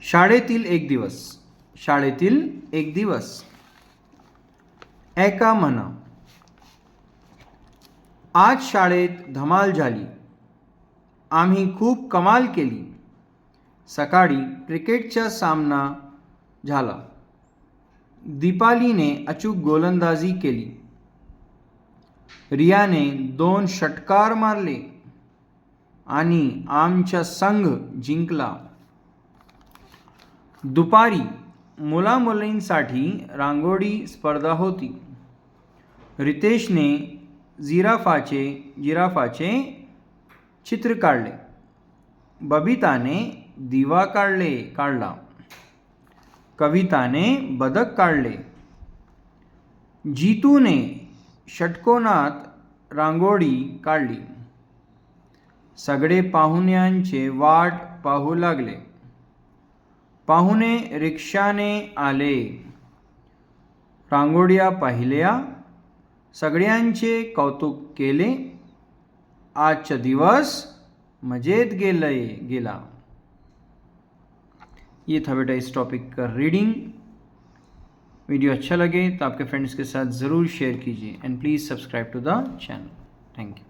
शाळेतील एक दिवस. शाळेतील एक दिवस. ऐका म्हणा. आज शाळेत धमाल झाली. आम्ही खूप कमाल केली. सकाळी क्रिकेटचा सामना झाला. दीपालीने अचूक गोलंदाजी केली. रियाने 2 षटकार मारले आणि आमचा संघ जिंकला. दुपारी मुलामुलींसाठी रांगोळी स्पर्धा होती. रितेशने जिराफाचे चित्र काढले. बबिताने दिवा काढला. कविताने बदक काढले. जीतूने षटकोनात रांगोळी काढली. सगळे पाहुण्यांचे वाट पाहू लागले. पाहुणे रिक्षाने आले. रांगोळ्या पाहिल्या. सगळ्यांचे कौतुक केले. आजचा दिवस मजेत गेला. ये था बेटा इस टॉपिक का रीडिंग. वीडियो अच्छा लगे तो आपके फ्रेंड्स के साथ ज़रूर शेयर कीजिए and please subscribe to the channel. Thank you.